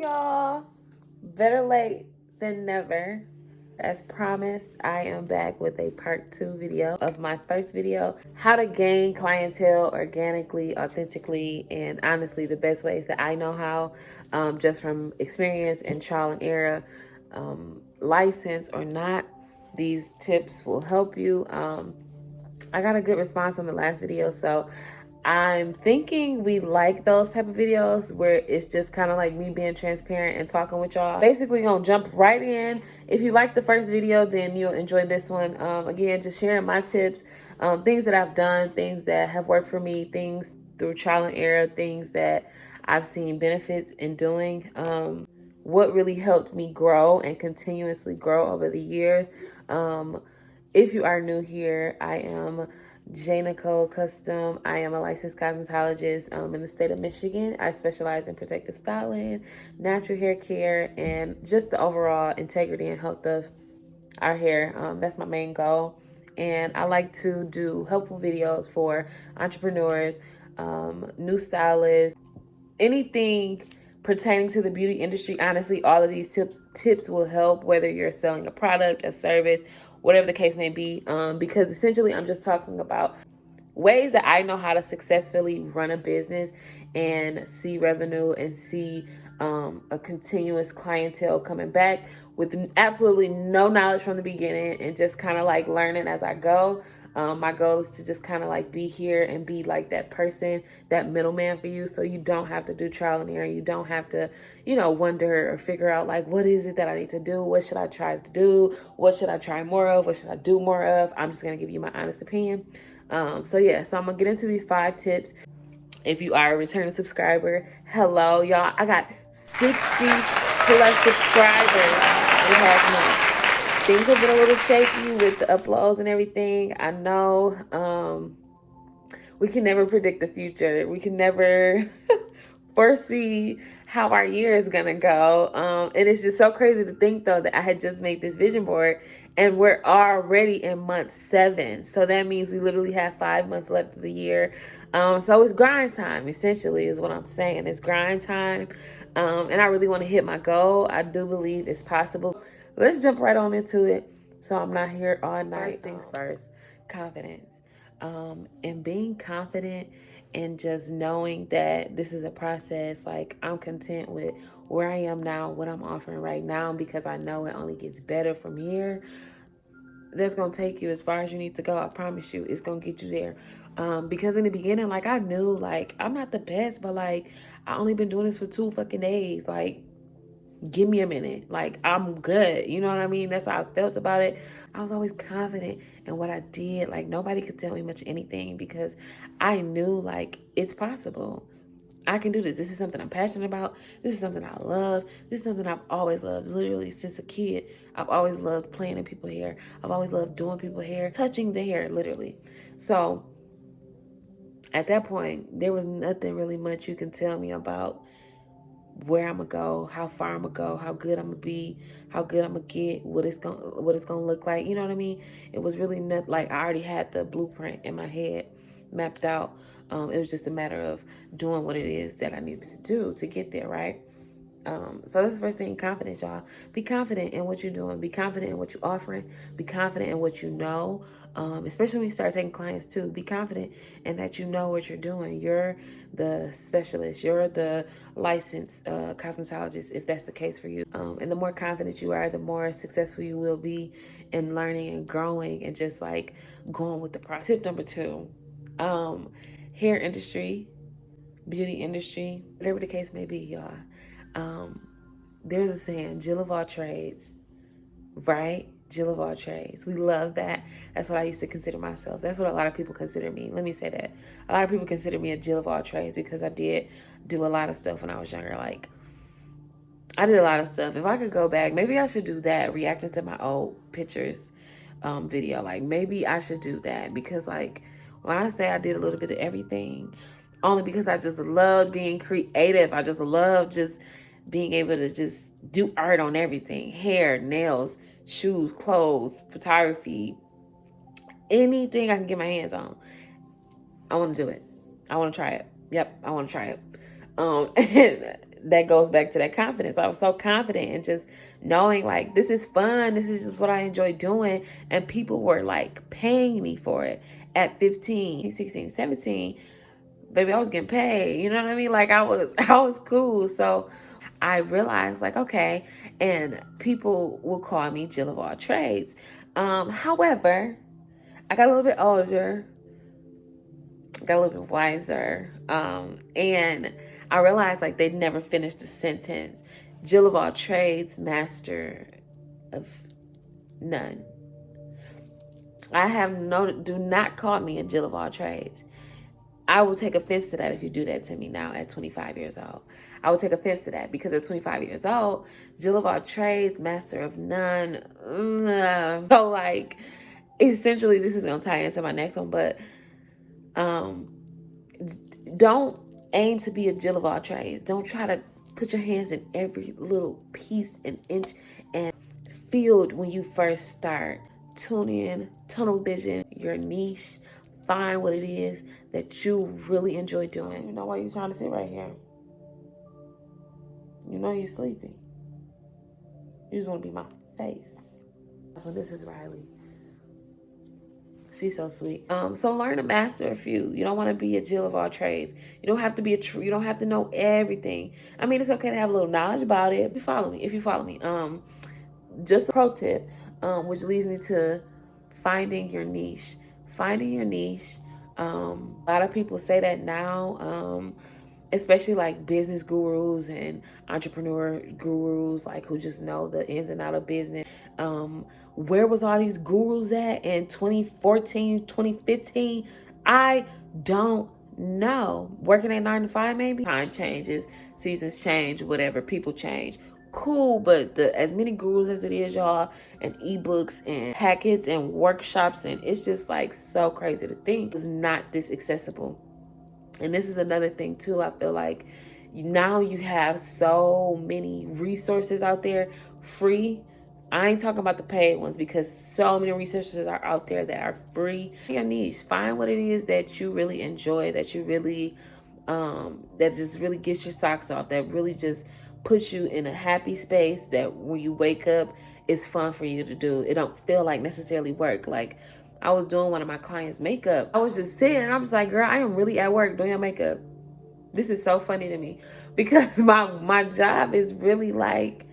y'all. Better late than never. As promised, I am back with a part 2 video of my first video, how to gain clientele organically, authentically, and honestly the best ways that I know how, just from experience and trial and error, license or not. These tips will help you. I got a good response on the last video, so I'm thinking we like those type of videos where it's just kind of like me being transparent and talking with y'all. Basically gonna jump right in. If you like the first video, then you'll enjoy this one. Again, just sharing my tips, things that I've done, things that have worked for me, things through trial and error, things that I've seen benefits in doing, what really helped me grow and continuously grow over the years. If you are new here, I am Nicole Custom. I am a licensed cosmetologist in the state of Michigan. I specialize in protective styling, natural hair care, and just the overall integrity and health of our hair. That's my main goal. And I like to do helpful videos for entrepreneurs, new stylists, anything pertaining to the beauty industry. Honestly, all of these tips will help, whether you're selling a product, a service, whatever the case may be, because essentially I'm just talking about ways that I know how to successfully run a business and see revenue and see a continuous clientele coming back with absolutely no knowledge from the beginning and just kind of like learning as I go. My goal is to just kind of like be here and be like that person, that middleman for you, so you don't have to do trial and error. You don't have to, wonder or figure out like, what is it that I need to do? What should I try to do? What should I try more of? What should I do more of? I'm just going to give you my honest opinion. So I'm going to get into these 5 tips. If you are a returning subscriber, hello, y'all. I got 60 plus subscribers in the past month. Things have been a little shaky with the uploads and everything. I know we can never predict the future. We can never foresee how our year is going to go. And it's just so crazy to think, though, that I had just made this vision board and we're already in month 7. So that means we literally have 5 months left of the year. So it's grind time, essentially, is what I'm saying. It's grind time. And I really want to hit my goal. I do believe it's possible. Let's jump right on into it so I'm not here all night. First things first, confidence. And being confident and just knowing that this is a process. Like, I'm content with where I am now, what I'm offering right now, because I know it only gets better from here. That's going to take you as far as you need to go. I promise you, it's going to get you there. Because in the beginning, like, I knew, like, I'm not the best, but, like, I only been doing this for 2 fucking days. Like, give me a minute. Like, I'm good. You know what I mean? That's how I felt about it. I was always confident in what I did. Like, nobody could tell me much anything because I knew, like, it's possible. I can do this. This is something I'm passionate about. This is something I love. This is something I've always loved. Literally since a kid, I've always loved playing in people's hair. I've always loved doing people's hair, touching the hair, literally. So at that point, there was nothing really much you can tell me about where I'm gonna go, how far I'm gonna go, how good I'm gonna be, how good I'm gonna get, what it's gonna look like. You know what I mean? It was really not like I already had the blueprint in my head mapped out. It was just a matter of doing what it is that I needed to do to get there, right? So that's the first thing, confidence, y'all. Be confident in what you're doing. Be confident in what you're offering. Be confident in what you know. Especially when you start taking clients too. Be confident in that you know what you're doing. You're the specialist. You're the licensed cosmetologist, if that's the case for you. And the more confident you are, the more successful you will be in learning and growing and just like going with the process. Tip number 2, hair industry, beauty industry, whatever the case may be, y'all. There's a saying, Jill of all trades, right? Jill of all trades. We love that. That's what I used to consider myself. That's what a lot of people consider me. Let me say that. A lot of people consider me a Jill of all trades because I did do a lot of stuff when I was younger. Like, I did a lot of stuff. If I could go back, maybe I should do that, reacting to my old pictures video. Like, maybe I should do that because, like, when I say I did a little bit of everything, only because I just love being creative. I just love just being able to just do art on everything. Hair, nails, shoes, clothes, photography, anything I can get my hands on. I want to do it. I want to try it. Yep, I want to try it. that goes back to that confidence. I was so confident and just knowing like, this is fun. This is just what I enjoy doing. And people were like paying me for it at 15, 16, 17. Baby, I was getting paid. You know what I mean? Like I was cool. So I realized like, okay, and people will call me Jill of all trades. However, I got a little bit older, got a little bit wiser, and I realized like they'd never finished the sentence. Jill of all trades, master of none. I have no, do not call me a Jill of all trades. I will take offense to that if you do that to me now at 25 years old. I will take offense to that because at 25 years old, Jill of all trades, master of none. So like, essentially, this is gonna tie into my next one, but don't aim to be a Jill of all trades. Don't try to put your hands in every little piece and inch and field when you first start. Tune in, tunnel vision, your niche. Find what it is that you really enjoy doing. You know why you're trying to sit right here? You know you're sleepy. You just want to be my face. So this is Riley. She's so sweet. So learn to master a few. You don't want to be a Jill of all trades. You don't have to be you don't have to know everything. I mean, it's okay to have a little knowledge about it. If you follow me. Just a pro tip, which leads me to finding your niche. Finding your niche. A lot of people say that now, especially like business gurus and entrepreneur gurus, like who just know the ins and outs of business. Where was all these gurus at in 2014, 2015? I don't know. Working at 9 to 5 maybe? Time changes, seasons change, whatever, people change. Cool, but as many gurus as it is, y'all, and ebooks and packets and workshops, and it's just like so crazy to think it's not this accessible. And this is another thing too. I feel like now you have so many resources out there free. I ain't talking about the paid ones because so many resources are out there that are free. Your niche, find what it is that you really enjoy, that you really that just really gets your socks off, that really just puts you in a happy space, that when you wake up it's fun for you to do. It don't feel like necessarily work. Like I was doing one of my clients' makeup. I was just sitting and I was like, girl, I am really at work doing your makeup. This is so funny to me because my job is really like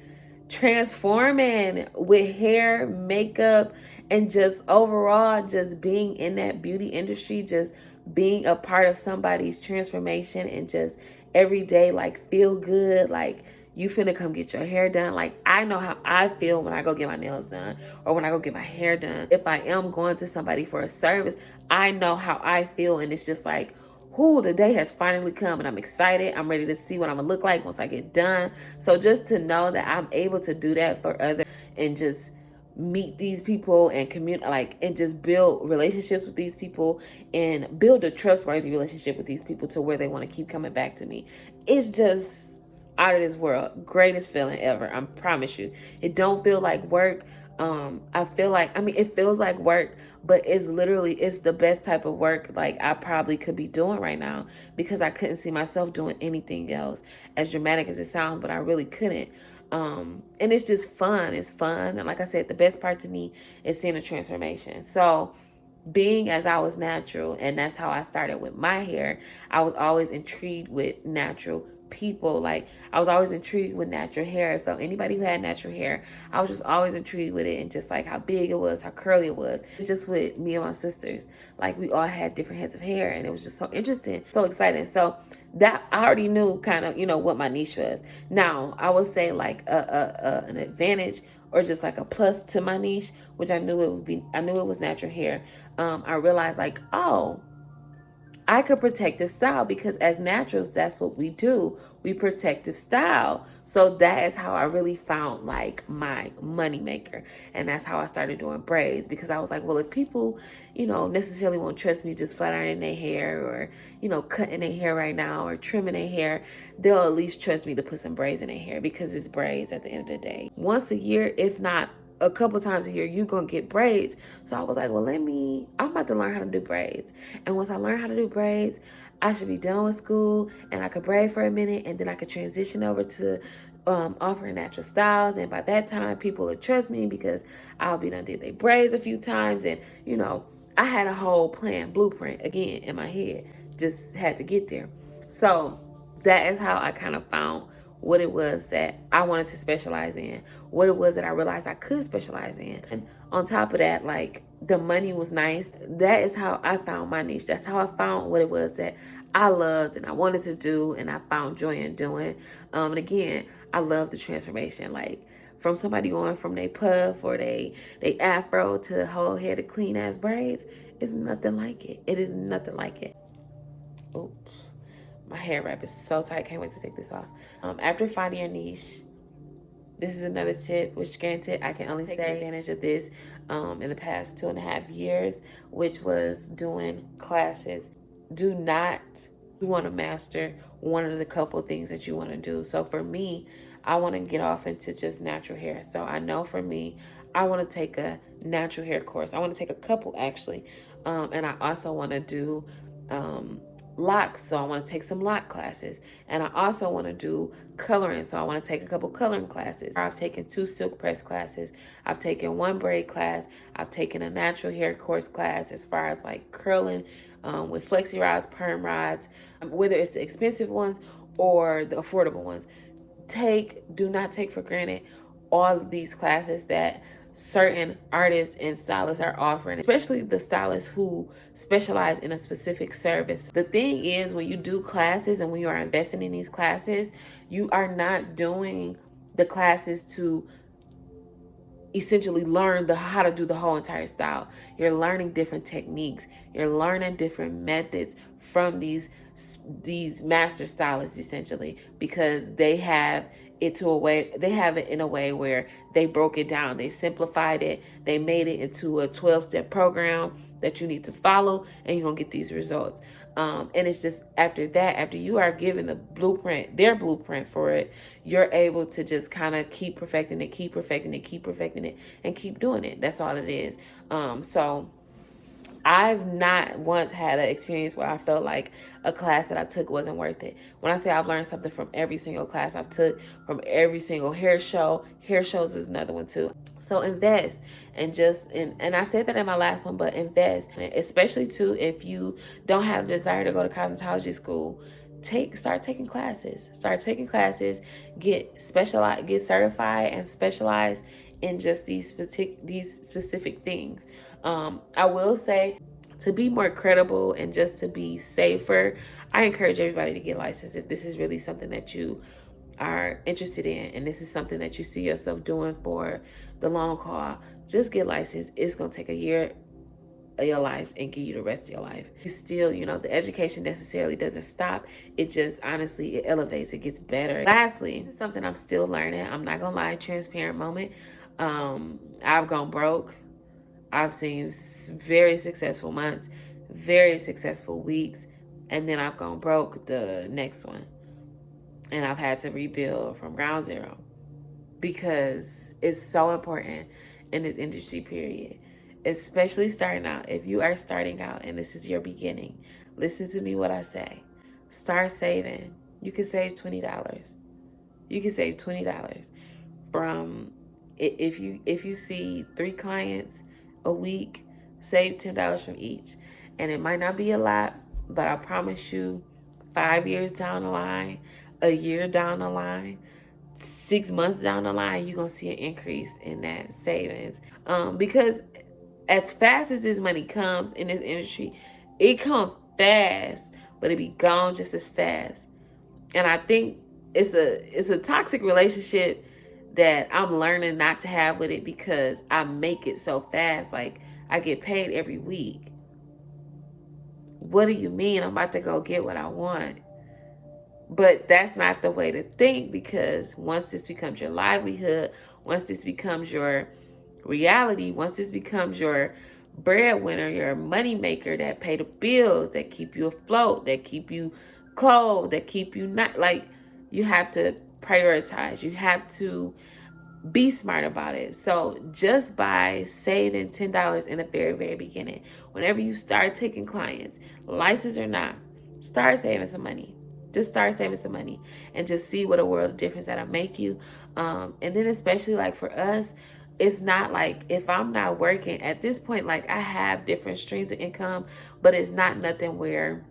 transforming with hair, makeup, and just overall just being in that beauty industry, just being a part of somebody's transformation and just every day like feel good, like you finna come get your hair done. Like I know how I feel when I go get my nails done or when I go get my hair done. If I am going to somebody for a service, I know how I feel, and it's just like, whoo, the day has finally come and I'm excited. I'm ready to see what I'm gonna look like once I get done. So just to know that I'm able to do that for others and just meet these people and and just build relationships with these people and build a trustworthy relationship with these people to where they want to keep coming back to me. It's just out of this world. Greatest feeling ever. I promise you. It don't feel like work. I feel like, it feels like work, but it's the best type of work like I probably could be doing right now because I couldn't see myself doing anything else, as dramatic as it sounds, but I really couldn't. And it's just fun. It's fun. And like I said, the best part to me is seeing a transformation. So being as I was natural, and that's how I started with my hair, I was always intrigued with natural people. Like I was always intrigued with natural hair. So anybody who had natural hair, I was just always intrigued with it, and just like how big it was, how curly it was. Just with me and my sisters, like we all had different heads of hair, and it was just so interesting, so exciting. So that I already knew kind of, what my niche was. Now I would say like an advantage or just like a plus to my niche, which I knew it was natural hair. I realized like, oh, I could protective style because as naturals, that's what we do. We protective style. So that is how I really found like my money maker. And that's how I started doing braids, because I was like, well, if people, necessarily won't trust me just flat ironing their hair or, cutting their hair right now or trimming their hair, they'll at least trust me to put some braids in their hair because it's braids at the end of the day. Once a year, if not a couple times a year, you're gonna get braids. So I was like, well, I'm about to learn how to do braids. And once I learned how to do braids, I should be done with school and I could braid for a minute and then I could transition over to offering natural styles. And by that time, people would trust me because I'll be done did their braids a few times. And, you know, I had a whole plan, blueprint again in my head, just had to get there. So that is how I kind of found what it was that I wanted to specialize in, what it was that I realized I could specialize in. And on top of that, like, the money was nice. That is how I found my niche. That's how I found what it was that I loved and I wanted to do and I found joy in doing. And again, I love the transformation. Like, from somebody going from they puff or they afro to the whole head of clean ass braids, it's nothing like it. It is nothing like it. Oops. My hair wrap is so tight. Can't wait to take this off. After finding your niche, this is another tip, which granted, I can only take advantage of this in the past 2.5 years, which was doing classes. Do not want to master one of the couple things that you want to do. So for me, I want to get off into just natural hair. So I know for me, I want to take a natural hair course. I want to take a couple actually. And I also want to do locks, so I want to take some lock classes, and I also want to do coloring, so I want to take a couple coloring classes. I've taken 2 silk press classes, I've taken 1 braid class, I've taken a natural hair course class as far as like curling with flexi rods, perm rods, whether it's the expensive ones or the affordable ones. Do not take for granted all of these classes that certain artists and stylists are offering, especially the stylists who specialize in a specific service. The thing is, when you do classes and when you are investing in these classes, you are not doing the classes to essentially learn how to do the whole entire style. You're learning different techniques. You're learning different methods from these master stylists, essentially, because they have it in a way where they broke it down, they simplified it, they made it into a 12-step program that you need to follow, and you're gonna get these results. And it's just after you are given the blueprint, their blueprint for it, you're able to just kind of keep perfecting it, and keep doing it. That's all it is. So I've not once had an experience where I felt like a class that I took wasn't worth it. When I say I've learned something from every single class I've took, from every single hair shows is another one too. So invest and I said that in my last one, but invest, especially too if you don't have the desire to go to cosmetology school. Start taking classes. Get certified and specialize in just these specific things. I will say, to be more credible and just to be safer, I encourage everybody to get licensed if this is really something that you are interested in and this is something that you see yourself doing for the long haul. Just get licensed. It's going to take a year of your life and give you the rest of your life. Still, the education necessarily doesn't stop. It just, honestly, it elevates, it gets better. Lastly, something I'm still learning. I'm not going to lie, transparent moment. I've gone broke. I've seen very successful months, very successful weeks, and then I've gone broke the next one. And I've had to rebuild from ground zero because it's so important in this industry, period. Especially starting out. If you are starting out and this is your beginning, listen to me what I say. Start saving. You can save $20. You can save $20 from, if you see 3 clients a week, save $10 from each. And it might not be a lot, but I promise you, 5 years down the line, a year down the line, 6 months down the line, you're gonna see an increase in that savings. Because as fast as this money comes in this industry, it comes fast, but it be gone just as fast. And I think it's a toxic relationship that I'm learning not to have with it because I make it so fast. Like, I get paid every week. What do you mean I'm about to go get what I want? But that's not the way to think, because once this becomes your livelihood, once this becomes your reality, once this becomes your breadwinner, your money maker that pay the bills, that keep you afloat, that keep you clothed, that keep you not, like, you have to prioritize. You have to be smart about it. So just by saving $10 in the very, very beginning, whenever you start taking clients, licensed or not, start saving some money. Just start saving some money and just see what a world of difference that'll make you. And then especially like for us, it's not like if I'm not working at this point, like I have different streams of income, but it's not nothing where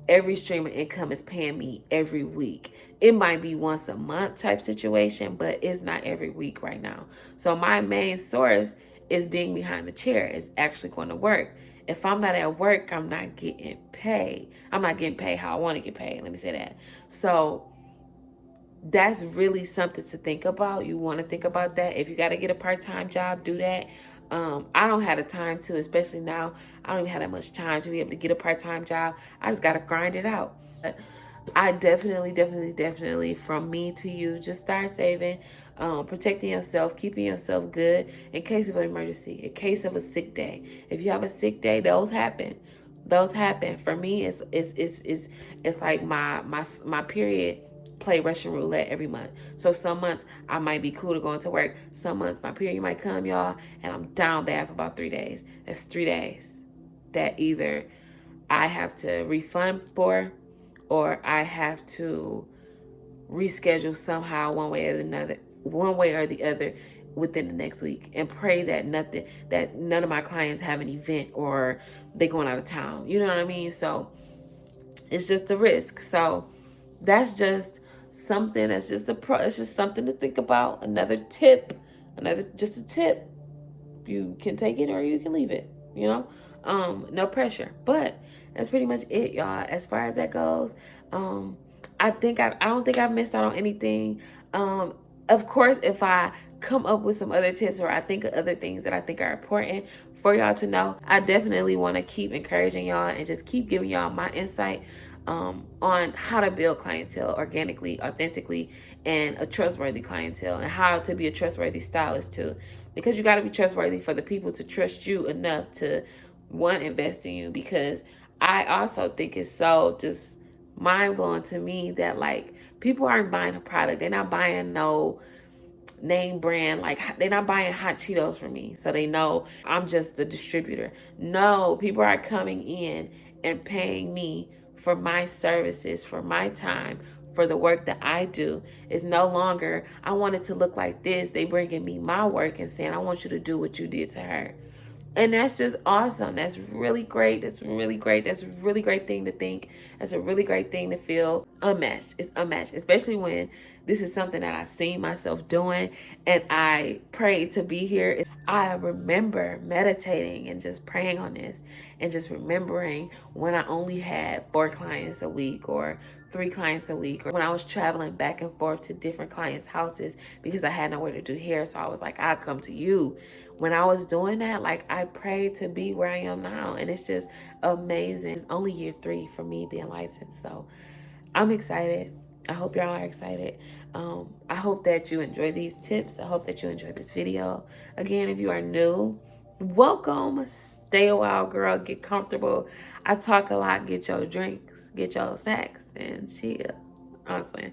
every stream of income is paying me every week. It might be once a month type situation, but it's not every week right now. So my main source is being behind the chair. It's actually going to work. If I'm not at work, I'm not getting paid. I'm not getting paid how I want to get paid. Let me say that. So that's really something to think about. You want to think about that. If you got to get a part-time job, do that. I don't have the time to, especially now. I don't even have that much time to be able to get a part-time job. I just got to grind it out. I definitely, from me to you, just start saving, protecting yourself, keeping yourself good in case of an emergency, in case of a sick day. If you have a sick day, those happen. Those happen. For me, it's like my period play Russian roulette every month. So some months I might be cool to go into work. Some months my period might come, y'all, and I'm down bad for about 3 days. That's 3 days that either I have to refund for or I have to reschedule somehow one way or the other within the next week, and pray that none of my clients have an event or they going out of town. You know what I mean? So it's just a risk. So that's just something it's just something to think about. Another tip, just a tip. You can take it or you can leave it, no pressure. But that's pretty much it, y'all, as far as that goes. I don't think I've missed out on anything. Of course, if I come up with some other tips or I think of other things that I think are important for y'all to know, I definitely want to keep encouraging y'all and just keep giving y'all my insight on how to build clientele organically, authentically, and a trustworthy clientele, and how to be a trustworthy stylist too. Because you got to be trustworthy for the people to trust you enough to, one, invest in you. Because I also think it's so just mind-blowing to me that like people aren't buying a product. They're not buying no name brand, like they're not buying hot Cheetos from me so they know I'm just the distributor. No, people are coming in and paying me for my services, for my time, for the work that I do. It's no longer I want it to look like this. They bringing me my work and saying I want you to do what you did to her. And that's just awesome. That's really great. That's really great. That's a really great thing to think. That's a really great thing to feel. Unmatched. It's unmatched, especially when this is something that I seen myself doing and I prayed to be here. I remember meditating and just praying on this and just remembering when I only had 4 clients a week or 3 clients a week, or when I was traveling back and forth to different clients' houses because I had nowhere to do hair. So I was like, I'll come to you. When I was doing that, like I prayed to be where I am now, and it's just amazing. It's only year 3 for me being licensed, so I'm excited. I hope y'all are excited. I hope that you enjoy these tips. I hope that you enjoy this video. Again, if you are new, welcome. Stay a while, girl. Get comfortable. I talk a lot. Get your drinks, get your snacks, and chill. Honestly,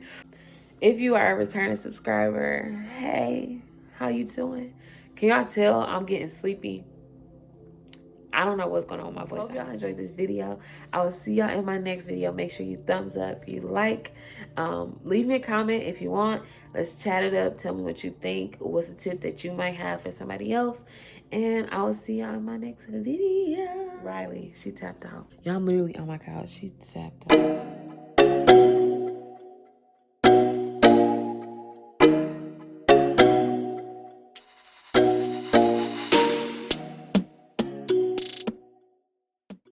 if you are a returning subscriber, hey, how you doing? Can y'all tell I'm getting sleepy? I don't know what's going on with my voice. I hope y'all enjoyed this video. I will see y'all in my next video. Make sure you thumbs up, you like. Leave me a comment if you want. Let's chat it up. Tell me what you think. What's a tip that you might have for somebody else? And I will see y'all in my next video. Riley, she tapped out. Y'all, I'm literally on my couch. She tapped out.